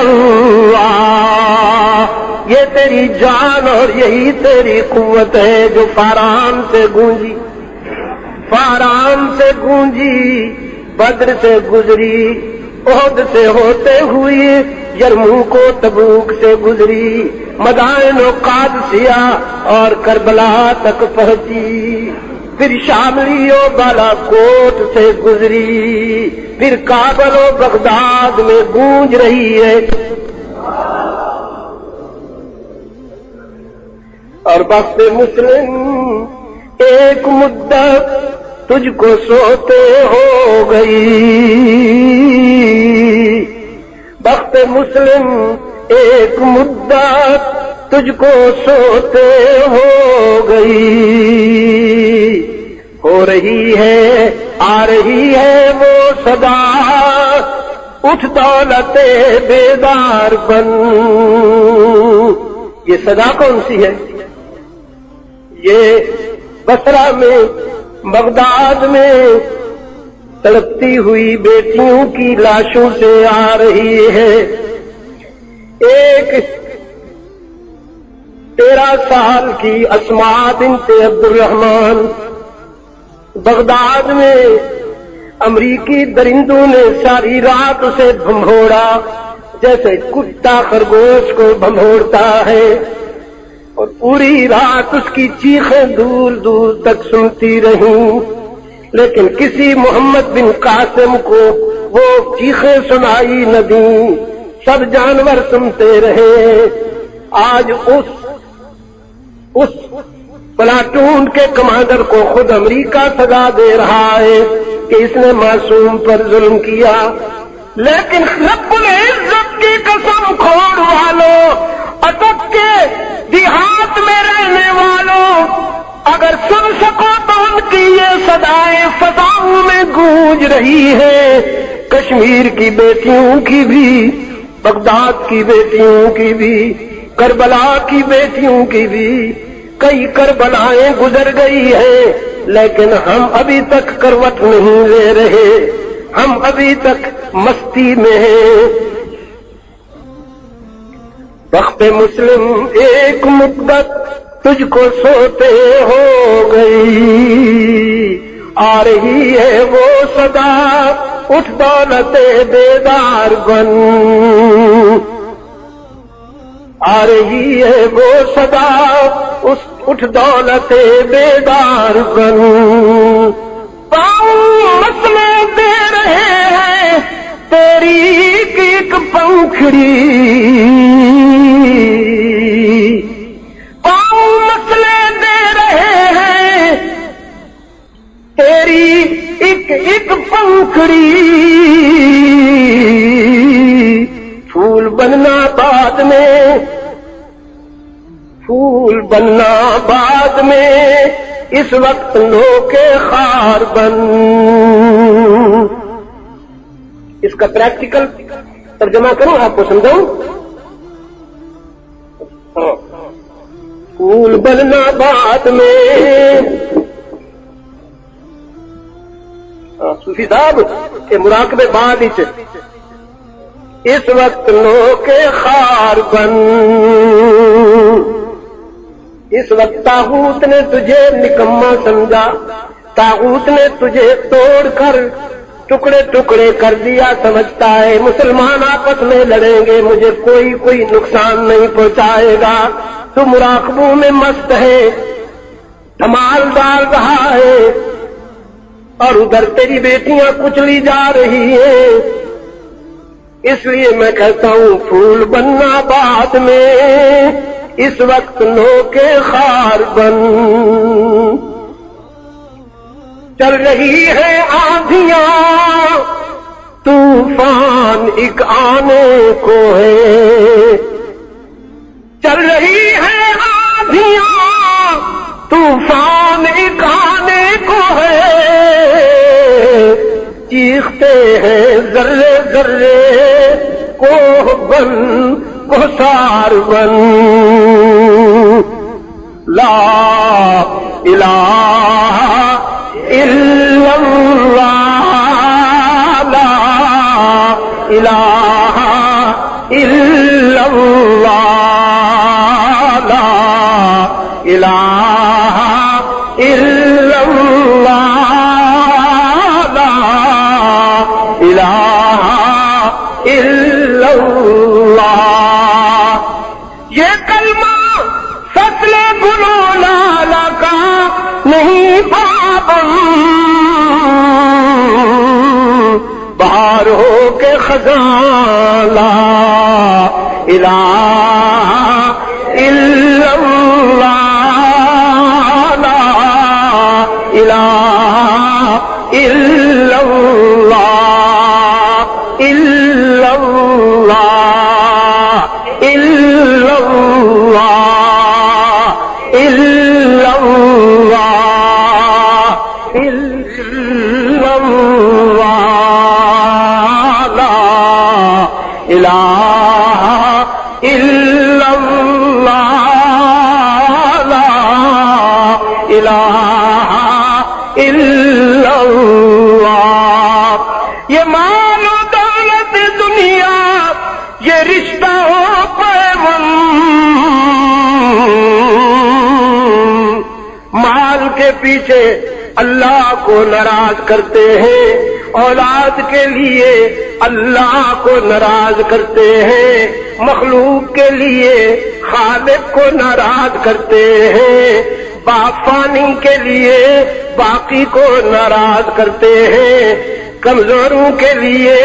اللہ، یہ تیری جان اور یہی تیری قوت ہے جو فاران سے گونجی، فاران سے گونجی، بدر سے گزری، احد سے ہوتے ہوئی یرموک و تبوک سے گزری، مدائن و قادسیہ اور کربلا تک پہنچی، پھر شاملی و بالا کوٹ سے گزری، پھر کابل و بغداد میں گونج رہی ہے، اور بخت مسلم ایک مدت تجھ کو سوتے ہو گئی، بخت مسلم ایک مدت تجھ کو سوتے ہو گئی، ہو رہی ہے آ رہی ہے وہ صدا، اٹھ دولت بیدار بن۔ یہ صدا کون سی ہے؟ یہ بصرہ میں، بغداد میں تڑپتی ہوئی بیٹیوں کی لاشوں سے آ رہی ہے۔ ایک 13 سال کی اسماء بنت عبد الرحمن بغداد میں امریکی درندوں نے ساری رات اسے بھنبھوڑا، جیسے کتا خرگوش کو بھنبھوڑتا ہے، اور پوری رات اس کی چیخیں دور دور تک سنتی رہیں، لیکن کسی محمد بن قاسم کو وہ چیخیں سنائی نہ دیں، سب جانور سنتے رہے۔ آج اس پلاٹون کے کمانڈر کو خود امریکہ سزا دے رہا ہے کہ اس نے معصوم پر ظلم کیا، لیکن رب العزت کی قسم کھوڑ والوں، اٹک کے دیہات میں رہنے والوں، اگر سن سکو تو ان کی یہ صدائیں فضاؤں میں گونج رہی ہے، کشمیر کی بیٹیوں کی بھی، بغداد کی بیٹیوں کی بھی، کربلا کی بیٹیوں کی بھی۔ کئی کربلائیں گزر گئی ہیں، لیکن ہم ابھی تک کروٹ نہیں لے رہے، ہم ابھی تک مستی میں ہیں۔ بخت مسلم ایک مدت تجھ کو سوتے ہو گئی، آ رہی ہے وہ صدا، اٹھ دولت بیدار بن، آ رہی ہے وہ صدا، اٹھ دولت بیدار بن۔ پاؤں مسئلے دے رہے ہیں تیری ایک پنکھڑی، پاؤں مسئلے دے رہے ہیں تیری ایک پنکھڑی، پھول بننا بعد میں، پھول بننا بعد میں، اس وقت لو کے خار بن۔ اس کا پریکٹیکل ترجمہ کروں، آپ کو سمجھاؤں؟ پھول بننا بعد میں، صوفی صاحب کے مراقبے بعد اس وقت لو کے خار بن۔ اس وقت طاغوت نے تجھے نکما سمجھا، طاغوت نے تجھے توڑ کر ٹکڑے ٹکڑے کر دیا، سمجھتا ہے مسلمان آپس میں لڑیں گے، مجھے کوئی نقصان نہیں پہنچائے گا۔ تو مراقبوں میں مست ہے، دھمال ڈال رہا ہے، اور ادھر تیری بیٹیاں کچلی جا رہی ہیں۔ اس لیے میں کہتا ہوں پھول بننا بعد میں، اس وقت لو کے خار بن۔ چل رہی ہے آندھیاں، طوفان ایک آنے کو ہے، چل رہی ہے آندھیاں، طوفان ایک آنے کو ہے، چیختے ہیں ذرے ذرے کوہ بن کوثار بن۔ لا الہ الا اللہ، لا الہ الا خزاں لا الہ الا اللہ لا الہ الا اللہ الا اللہ الا اللہ الا اللہ الا اللہ لا الہ الا اللہ لا الہ الا اللہ. یہ مال و دولت دنیا یہ رشتہ ہو پیوند مال کے پیچھے اللہ کو ناراض کرتے ہیں اولاد کے لیے اللہ کو ناراض کرتے ہیں مخلوق کے لیے خالق کو ناراض کرتے ہیں فانی کے لیے باقی کو ناراض کرتے ہیں کمزوروں کے لیے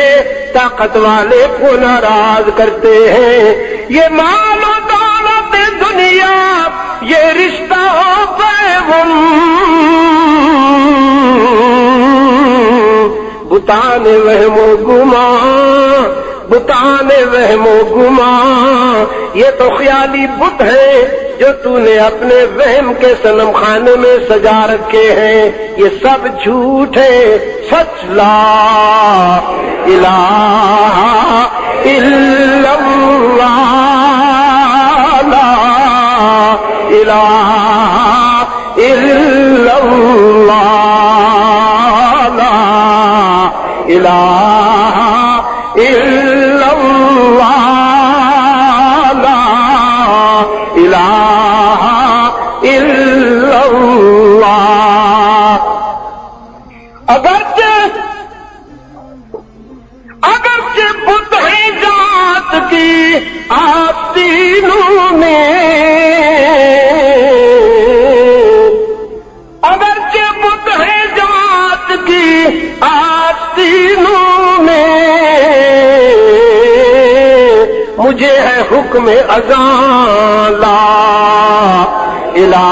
طاقت والے کو ناراض کرتے ہیں. یہ مال و دولت دنیا یہ رشتہ ہو پیوند بتانے وہم و گمان بتانے وہم و گمان یہ تو خیالی بت ہے جو تو نے اپنے وہم کے صنم خانے میں سجا رکھے ہیں. یہ سب جھوٹ ہے سچ لا الہ الا اللہ لا الہ الا اللہ لا الہ الا اللہ لا الہ الا اللہ. اگرچہ بت ہے ذات کی آستینوں میں اگرچہ بت ہے ذات کی آستینوں میں مجھے ہے حکم اذان لا الہ